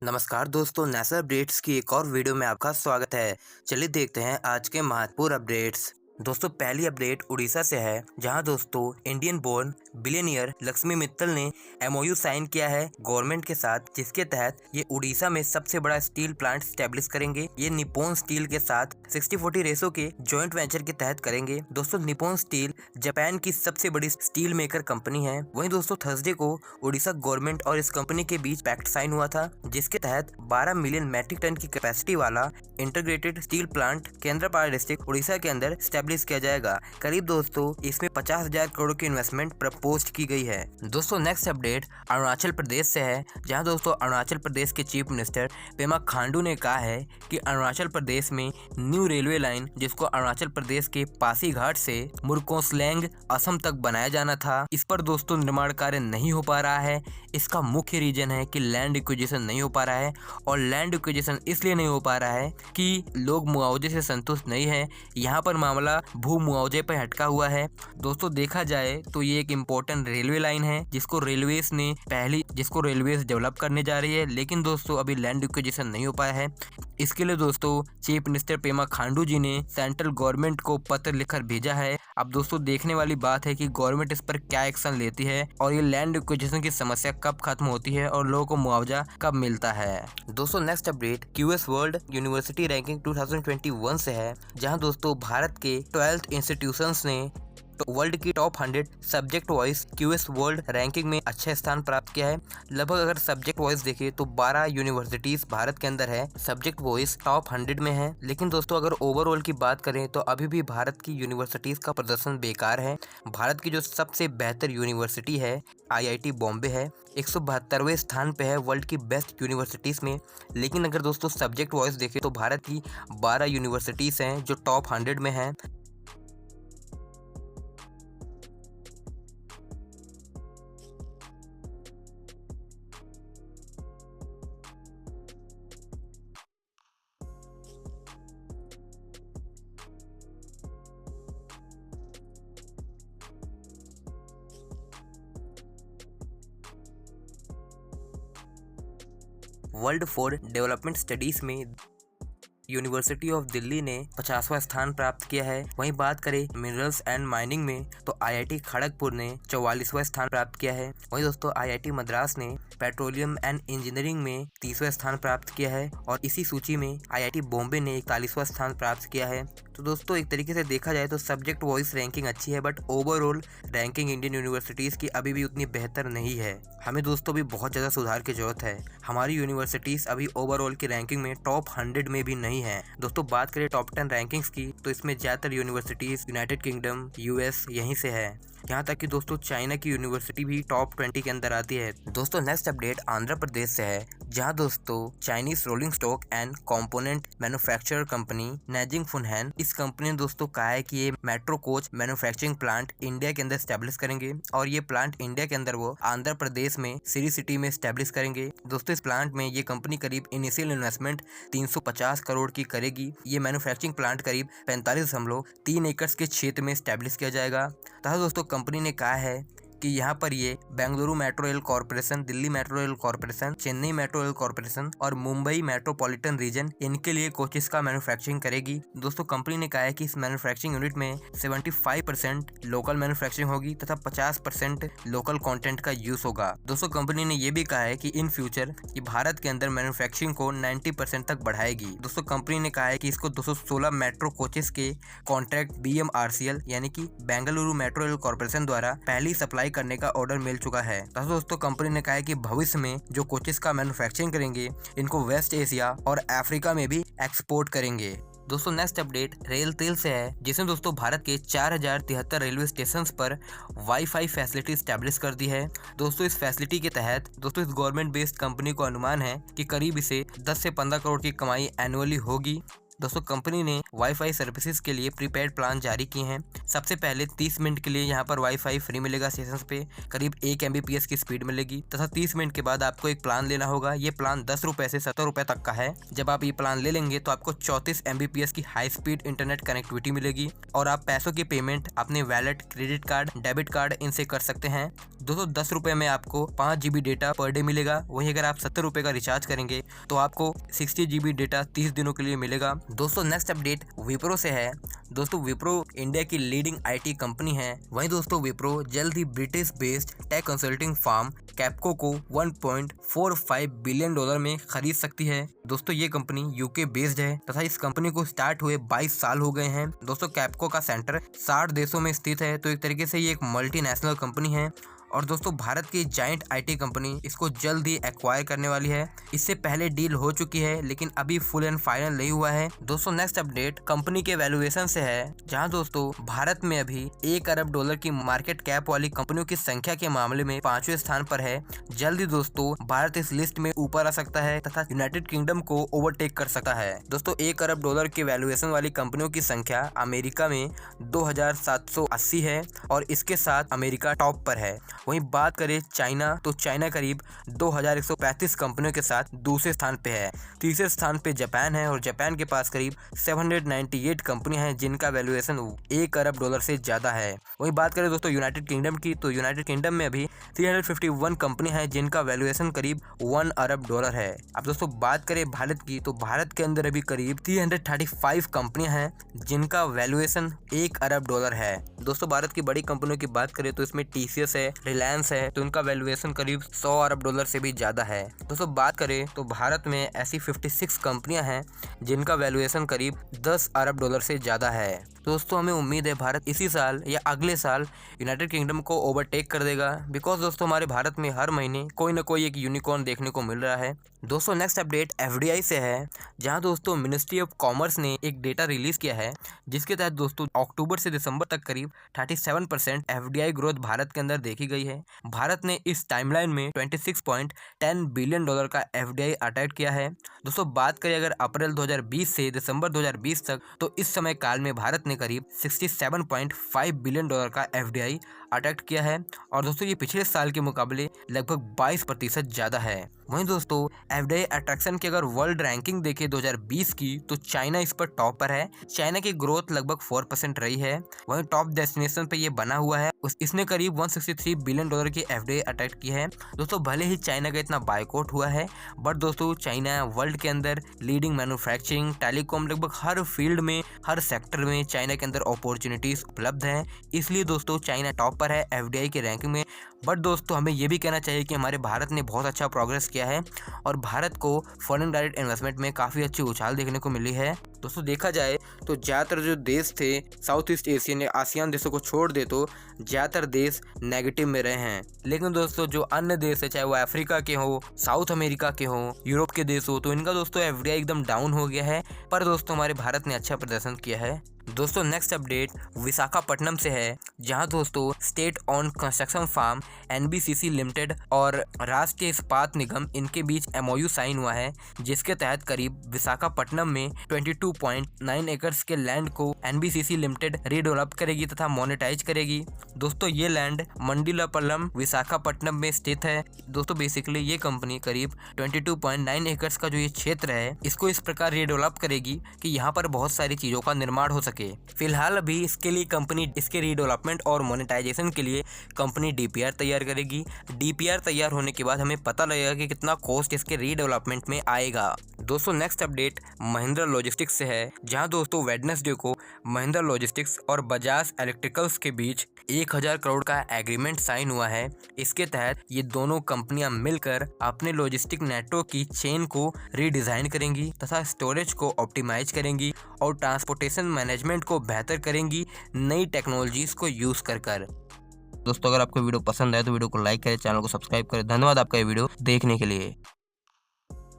नमस्कार दोस्तों, national updates की एक और वीडियो में आपका स्वागत है। चलिए देखते हैं आज के महत्वपूर्ण अपडेट्स। दोस्तों पहली अपडेट उड़ीसा से है, जहां दोस्तों Indian born billionaire Lakshmi Mittal ने एमओयू साइन किया है गवर्नमेंट के साथ, जिसके तहत ये उड़ीसा में सबसे बड़ा स्टील प्लांट स्टैब्लिश करेंगे। ये निप्पॉन स्टील के साथ 60-40 रेशो के जॉइंट वेंचर के तहत करेंगे। दोस्तों निप्पॉन स्टील जापान की सबसे बड़ी स्टील मेकर कंपनी है। वहीं दोस्तों थर्सडे को उड़ीसा गवर्नमेंट और इस कंपनी के बीच पैक्ट साइन हुआ था, जिसके तहत 12 मिलियन मैट्रिक टन की कैपेसिटी वाला integrated steel plant Kendrapara district Orissa के अंदर स्टैब्लिश किया जाएगा। करीब दोस्तों इसमें 50,000 करोड़ की इन्वेस्टमेंट प्रपोज की गई है। दोस्तों नेक्स्ट अपडेट अरुणाचल प्रदेश से है, जहां दोस्तों अरुणाचल प्रदेश के चीफ मिनिस्टर पेमा खांडू ने कहा है कि अरुणाचल प्रदेश में न्यू रेलवे लाइन, जिसको अरुणाचल प्रदेश के पासीघाट से मुरकोंगसेलेंग असम तक बनाया जाना था, इस पर दोस्तों निर्माण कार्य नहीं हो पा रहा है। इसका मुख्य रीजन है कि लैंड एक्विजिशन नहीं हो पा रहा है, और लैंड एक्विजिशन इसलिए नहीं हो पा रहा है कि लोग मुआवजे से संतुष्ट नहीं है। यहाँ पर मामला भू मुआवजे पर हटका हुआ है। दोस्तों देखा जाए तो ये एक इम्पोर्टेंट रेलवे लाइन है, जिसको रेलवेज डेवलप करने जा रही है, लेकिन दोस्तों अभी लैंड एक्विजिशन नहीं हो पाया है। इसके लिए दोस्तों चीफ मिनिस्टर पेमा खांडू जी ने सेंट्रल गवर्नमेंट को पत्र लिखकर भेजा है। अब दोस्तों देखने वाली बात है कि गवर्नमेंट इस पर क्या एक्शन लेती है, और ये लैंड एक्विजिशन की समस्या कब खत्म होती है और लोगों को मुआवजा कब मिलता है। दोस्तों next update QS world university ranking 2021 से है, जहां दोस्तों भारत के 12th इंस्टीट्यूशंस ने वर्ल्ड की top 100 subject wise QS world ranking में अच्छा स्थान प्राप्त किया है। लगभग अगर सब्जेक्ट वाइज देखें तो 12 यूनिवर्सिटीज भारत के अंदर है, सब्जेक्ट वाइज टॉप 100 में है। लेकिन दोस्तों अगर ओवरऑल की बात करें तो अभी भी भारत की यूनिवर्सिटीज का प्रदर्शन बेकार है। भारत की जो सबसे बेहतर यूनिवर्सिटी है आईआईटी बॉम्बे है, 172वें स्थान पे है वर्ल्ड की बेस्ट यूनिवर्सिटीज में। लेकिन अगर दोस्तों सब्जेक्ट वाइज देखें तो भारत की 12 यूनिवर्सिटीज हैं जो टॉप 100 में है। वर्ल्ड फॉर डेवलपमेंट स्टडीज में यूनिवर्सिटी ऑफ दिल्ली ने 50वां स्थान प्राप्त किया है। वहीं बात करें मिनरल्स एंड माइनिंग में तो आईआईटी खड़गपुर ने 44वां स्थान प्राप्त किया है। वहीं दोस्तों आईआईटी मद्रास ने पेट्रोलियम एंड इंजीनियरिंग में 30वां स्थान प्राप्त किया है, और इसी सूची में आईआईटी बॉम्बे ने 41वां स्थान प्राप्त किया है। तो दोस्तों एक तरीके से देखा जाए तो सब्जेक्ट वाइज रैंकिंग अच्छी है, but overall ranking Indian universities की अभी भी उतनी बेहतर नहीं है। हमें दोस्तों भी बहुत ज़्यादा सुधार की जरूरत है। हमारी यूनिवर्सिटीज़ अभी ओवरऑल की रैंकिंग में टॉप 100 में भी नहीं है। दोस्तों बात करें टॉप 10 रैंकिंग्स की तो इसमें ज़्यादातर यूनिवर्सिटीज़ यूनाइटेड किंगडम, यूएस यहीं से है। यहाँ तक कि दोस्तों चाइना की यूनिवर्सिटी भी टॉप 20 के अंदर आती है। दोस्तों नेक्स्ट अपडेट आंध्र प्रदेश से है, जहाँ दोस्तों Chinese rolling stock and component manufacturer company नैजिंग फुनहैन, इस कंपनी ने दोस्तों कहा है कि ये metro coach manufacturing plant India के अंदर स्टैब्लिश करेंगे, और ये प्लांट इंडिया के अंदर वो आंध्र प्रदेश में सिरी सिटी में स्टैब्लिश करेंगे। दोस्तों इस प्लांट में ये कंपनी करीब इनिशियल इन्वेस्टमेंट 350 करोड़ की करेगी। ये मैन्युफैक्चरिंग प्लांट करीब 45.3 एकड़ के क्षेत्र में स्टैब्लिश किया जाएगा। तथा दोस्तों कंपनी ने कहा है कि यहाँ पर ये Bengaluru metro rail corporation, Delhi metro rail corporation, Chennai metro rail corporation और मुंबई मेट्रोपॉलिटन रीजन, इनके लिए कोचेस का मैन्युफैक्चरिंग करेगी। दोस्तों कंपनी ने कहा है कि इस मैन्युफैक्चरिंग यूनिट में 75% लोकल मैन्युफैक्चरिंग होगी तथा 50% लोकल कंटेंट का यूज होगा। दोस्तों कंपनी ने यह भी कहा है कि इन फ्यूचर ये भारत के अंदर मैन्युफैक्चरिंग को 90% तक बढ़ाएगी। दोस्तों कंपनी ने कहा है कि इसको 216 मेट्रो कोचेस के कॉन्ट्रैक्ट BMRCL यानी कि बेंगलुरु मेट्रो रेल कॉर्पोरेशन द्वारा पहली सप्लाई करने का ऑर्डर मिल चुका है। दोस्तों कंपनी ने कहा है कि भविष्य में जो कोचेस का मैन्युफैक्चरिंग करेंगे इनको वेस्ट एशिया और अफ्रीका में भी एक्सपोर्ट करेंगे। दोस्तों नेक्स्ट अपडेट रेल तेल से है, जिसने दोस्तों भारत के 4073 रेलवे स्टेशन पर वाईफाई फैसिलिटी स्टैब्लिश कर दी है। दोस्तों इस फैसिलिटी के तहत दोस्तों इस गवर्नमेंट बेस्ड कंपनी को अनुमान है कि करीब इसे 10 से 15 करोड़ की कमाई एनुअली होगी। दोस्तों कंपनी ने वाईफाई सर्विसेज के लिए प्रीपेड प्लान जारी किए हैं। सबसे पहले 30 मिनट के लिए यहाँ पर वाईफाई फ्री मिलेगा सेशंस पे, करीब 1 MBPS की स्पीड मिलेगी तथा 30 मिनट के बाद आपको एक प्लान लेना होगा। ये प्लान 10 रुपए से 70 रुपए तक का है। जब आप ये प्लान ले लेंगे तो आपको 34 MBPS की हाई स्पीड इंटरनेट कनेक्टिविटी मिलेगी और आप पैसों की पेमेंट अपने wallet, credit card, debit card इनसे कर सकते हैं। दोस्तों 10 रुपए में आपको 5 GB डेटा पर डे मिलेगा। वहीं अगर आप 70 रुपए का रिचार्ज करेंगे तो आपको 60 GB डेटा 30 दिनों के लिए मिलेगा। दोस्तों नेक्स्ट अपडेट विप्रो से है। दोस्तों विप्रो इंडिया की लीडिंग IT कंपनी है। वहीं दोस्तों विप्रो जल्द ही British based tech consulting firm Capco को $1.45 बिलियन में खरीद सकती है। दोस्तों ये कंपनी UK बेस्ड है तथा इस कंपनी को स्टार्ट हुए 22 साल हो गए हैं। दोस्तों कैप्को का सेंटर 60 देशों में स्थित है, तो एक तरीके से ये एक मल्टीनेशनल कंपनी है। और दोस्तों भारत की जायंट IT कंपनी इसको जल्द ही एक्वायर करने वाली है। इससे पहले डील हो चुकी है लेकिन अभी फुल एंड फाइनल नहीं हुआ है। दोस्तों नेक्स्ट अपडेट कंपनी के वैल्यूएशन से है, जहां दोस्तों भारत में अभी $1 अरब की मार्केट कैप वाली कंपनियों की संख्या के मामले में 5वें स्थान पर है। जल्द ही दोस्तों भारत इस लिस्ट में ऊपर आ सकता है तथा यूनाइटेड किंगडम को ओवरटेक कर सकता है। दोस्तों $1 अरब के वैल्यूएशन वाली कंपनियों की संख्या अमेरिका में 2780 है और इसके साथ अमेरिका टॉप पर है। वहीं बात करें चाइना, तो चाइना करीब 2135 कंपनियों के साथ दूसरे स्थान पे है। तीसरे स्थान पे जापान है और जापान के पास करीब 798 कंपनियां हैं जिनका वैल्यूएशन $1 अरब से ज्यादा है। वहीं बात करें दोस्तों यूनाइटेड किंगडम की, तो यूनाइटेड किंगडम में अभी 351 कंपनियां हैं जिनका वैल्यूएशन करीब $1 अरब है। अब दोस्तों बात करें भारत की, तो भारत के अंदर अभी करीब 335 कंपनियां हैं जिनका वैल्यूएशन $1 अरब है। दोस्तों भारत की बड़ी कंपनियों की बात करें तो इसमें TCS है, रिलायंस है, तो उनका वैल्यूएशन करीब $100 अरब से भी ज्यादा है। दोस्तों बात करें तो भारत में ऐसी 56 कंपनियां हैं जिनका वैल्यूएशन करीब $10 अरब से ज्यादा है। दोस्तों हमें उम्मीद है भारत इसी साल या अगले साल यूनाइटेड किंगडम को ओवरटेक कर देगा, बिकॉज दोस्तों हमारे भारत में हर महीने कोई ना कोई एक यूनिकॉर्न देखने को मिल रहा है। दोस्तों नेक्स्ट अपडेट FDI से है, जहां दोस्तों मिनिस्ट्री ऑफ कॉमर्स ने एक डेटा रिलीज किया है जिसके तहत दोस्तों अक्टूबर से दिसंबर तक करीब 37% FDI ग्रोथ भारत के अंदर देखी गई है। भारत ने इस टाइमलाइन में $26.10 बिलियन का FDI अट्रैक्ट किया है। दोस्तों बात करें अगर अप्रैल 2020 से दिसंबर 2020 तक, तो इस समय काल में भारत ने करीब $67.5 बिलियन का FDI अट्रैक्ट किया है और दोस्तों ये पिछले साल के मुकाबले लगभग 22% ज्यादा है। वहीं दोस्तों FDI अट्रैक्शन की अगर वर्ल्ड रैंकिंग देखें 2020 की, तो चाइना इस पर टॉप पर है। चाइना की ग्रोथ लगभग 4% रही है। वहीं टॉप डेस्टिनेशन पे ये बना हुआ है। इसने करीब $163 बिलियन की FDI अट्रैक्ट की है। दोस्तों भले ही चाइना का इतना बायकॉट हुआ है, बट दोस्तों चाइना वर्ल्ड के अंदर लीडिंग मैन्युफैक्चरिंग, टेलीकॉम, लगभग हर फील्ड में, हर सेक्टर में चाइना के अंदर अपॉर्चुनिटीज उपलब्ध हैं। इसलिए दोस्तों चाइना टॉप पर है FDI की रैंकिंग में। बट दोस्तों हमें ये भी कहना चाहिए कि हमारे भारत ने बहुत अच्छा प्रोग्रेस किया है और भारत को फॉरेन डायरेक्ट इन्वेस्टमेंट में काफ़ी अच्छी उछाल देखने को मिली है। दोस्तों देखा जाए तो ज़्यादातर जो देश थे साउथ ईस्ट एशियन या आसियान देशों को छोड़ दे तो ज़्यादातर देश नेगेटिव में रहे हैं। लेकिन दोस्तों जो अन्य देश है, चाहे वो अफ्रीका के हो, साउथ अमेरिका के हो, यूरोप के देश हो, तो इनका दोस्तों FDI एकदम डाउन हो गया है। पर दोस्तों हमारे भारत ने अच्छा प्रदर्शन किया है। दोस्तों नेक्स्ट अपडेट विशाखापट्टनम से है, जहां दोस्तों state on construction firm NBCC limited और राष्ट्रीय इस्पात निगम इनके बीच MOU साइन हुआ है, जिसके तहत करीब विशाखापट्टनम में 22.9 एकर्स के लैंड को NBCC लिमिटेड रीडेवलप करेगी तथा मोनेटाइज करेगी। दोस्तों ये लैंड मंडिलापल्लम विशाखापट्टनम में स्थित है। दोस्तों बेसिकली ये कंपनी करीब 22.9 एकर्स का जो ये क्षेत्र है इसको इस प्रकार रीडेवलप करेगी कि यहाँ पर बहुत सारी चीजों का निर्माण हो सके। फिलहाल अभी इसके लिए कंपनी इसके रीडेवलपमेंट और मोनेटाइजेशन के लिए कंपनी DPR तैयार करेगी। DPR तैयार होने के बाद हमें पता लगेगा कि कितना कॉस्ट इसके रीडेवलपमेंट में आएगा। दोस्तों नेक्स्ट अपडेट महिंद्रा लॉजिस्टिक्स से है, जहां दोस्तों वेडनेसडे को महिंद्रा लॉजिस्टिक्स और बजाज इलेक्ट्रिकल्स के बीच 1000 करोड़ का एग्रीमेंट साइन हुआ है। इसके तहत ये दोनों कंपनियां मिलकर अपने लॉजिस्टिक नेटवर्क की चेन को रीडिजाइन करेंगी तथा स्टोरेज को ऑप्टिमाइज करेंगी और ट्रांसपोर्टेशन मैनेजमेंट को बेहतर करेंगी नई टेक्नोलॉजीज को यूज कर। दोस्तों अगर आपको वीडियो पसंद आए तो वीडियो को लाइक करें, चैनल को सब्सक्राइब करें। धन्यवाद आपका ये वीडियो देखने के लिए।